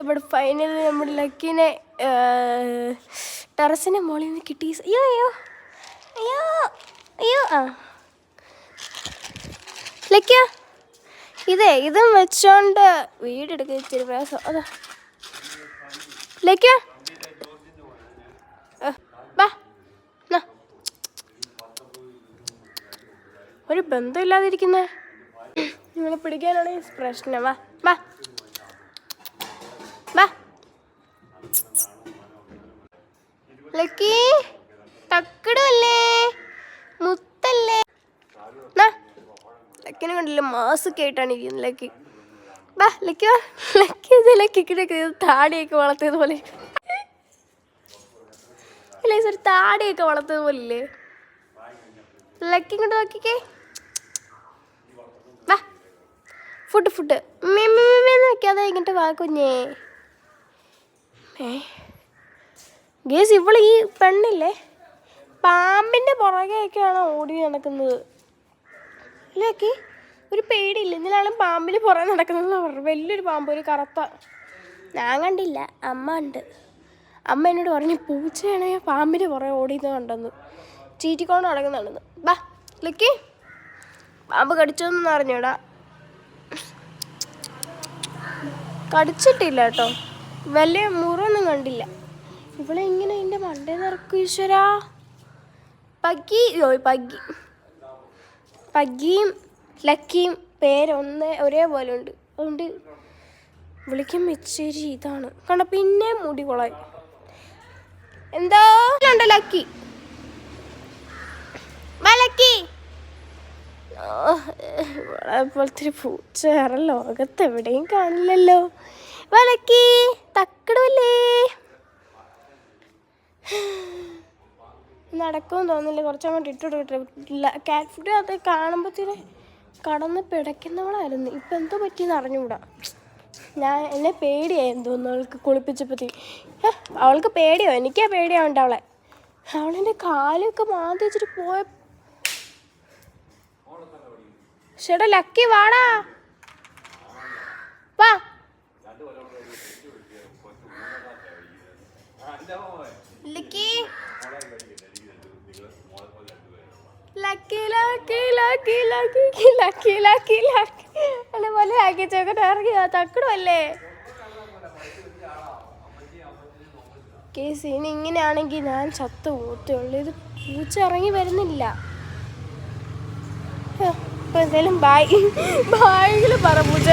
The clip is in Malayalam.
ഇവിടെ ഫൈനലി നമ്മുടെ ലക്കിനെ ടെറസിൻ്റെ മുകളിൽ നിന്ന് കിട്ടി. അയ്യോ അയ്യോ അയ്യോ അയ്യോ ആ ലക്ക ഇതും വെച്ചോണ്ട് വീടെടുക്കുക ഇച്ചിരി പ്രയാസം. അതാ ലക്ക വാ ഒരു ബന്ധമില്ലാതിരിക്കുന്നേ. നിങ്ങളെ പിടിക്കാനാണ് പ്രശ്നം. വാ വാ വാ ലക്കി തക്കടല്ലേ മുത്തല്ലേ. ലക്കിനെ കണ്ടില്ല മാസൊക്കെ ആയിട്ടാണ് ഇരിക്കുന്നത് ലക്കി. വാ ലക്കി വാ ലക്കി ലക്കിക്ക് താടിയൊക്കെ വളർത്തിയത് പോലെ അല്ലേ സാർ, താടിയൊക്കെ വളർത്തിയത് പോലെ ഇല്ലേ ലക്കി. ഇങ്ങോട്ട് നോക്കിക്കേ. വാ ഫുഡ് മീമെന്ന് വെക്കാതെ ഇങ്ങോട്ട് വാ കുഞ്ഞേ. ഗേസ് ഇവൾ ഈ പെണ്ണില്ലേ പാമ്പിൻ്റെ പുറകെയൊക്കെയാണ് ഓടി നടക്കുന്നത്. ഇല്ലേക്കി ഒരു പേടിയില്ല. ഇന്നലാളും പാമ്പിന് പുറകെ നടക്കുന്നതെന്ന് പറഞ്ഞു. വലിയൊരു പാമ്പ്, ഒരു കറുത്ത. ഞാൻ കണ്ടില്ല, അമ്മ ഉണ്ട്. അമ്മ എന്നോട് പറഞ്ഞു പൂച്ചയാണെങ്കിൽ പാമ്പിന് പുറകെ ഓടിയെന്ന് കണ്ടെന്ന്, ചീറ്റിക്കൊണ്ട് നടക്കുന്നതാണെന്ന്. ബാ ലക്കി പാമ്പ് കടിച്ചോന്നൊന്നും അറിഞ്ഞൂടാ. കടിച്ചിട്ടില്ല കേട്ടോ, വലിയ മുറൊന്നും കണ്ടില്ല. ഇവിടെ ഇങ്ങനെ എൻ്റെ മണ്ടേ നിറക്കും ഈശ്വരാ. പഗ്ഗിയും ലക്കിയും ഒരേപോലെ ഉണ്ട്. അതുകൊണ്ട് വിളിക്കുമ്പോൾ ഇച്ചിരി ഇതാണ് കണ്ട. പിന്നെ മുടി കൊളായി. എന്തോ ഉണ്ട് ലക്കി. ലക്കി പോലത്തെ പൂച്ച വേറെ ലോകത്ത് എവിടെയും കാണില്ലല്ലോ. ലക്കി തക്കടല്ലേ. നടക്കുമെന്ന് തോന്നുന്നില്ല, കുറച്ചങ്ങോട്ട് ഇട്ടിട്ടില്ല. കാറ്റ് ഫുഡ് അത് കാണുമ്പോഴത്തേന് കടന്ന് പിടയ്ക്കുന്നവളായിരുന്നു. ഇപ്പം എന്തോ പറ്റിയെന്ന് അറിഞ്ഞുകൂടാ. എന്നെ പേടിയായിരുന്നു തോന്നുന്നു അവൾക്ക് കുളിപ്പിച്ചപ്പോഴത്തേക്ക്. അവൾക്ക് പേടിയോ? എനിക്കാ പേടിയാവണ്ട അവളെ. അവളെൻ്റെ കാലൊക്കെ മാന്തി വെച്ചിട്ട് പോയ. ചേട്ടാ ലക്കി വാടാ വാ. Lucky lucky lucky lucky lucky lucky lucky lucky അതുപോലെ ആക്കി ചേക്കട്ട് ഇറങ്ങി തക്കടല്ലേ. കേസ് ഇനി ഇങ്ങനെയാണെങ്കിൽ ഞാൻ ചത്ത് പോത്തുള്ളൂ. ഇത് പൂച്ച ഇറങ്ങി വരുന്നില്ല. ഇപ്പം എന്തായാലും ബായില് പറ പൂച്ച.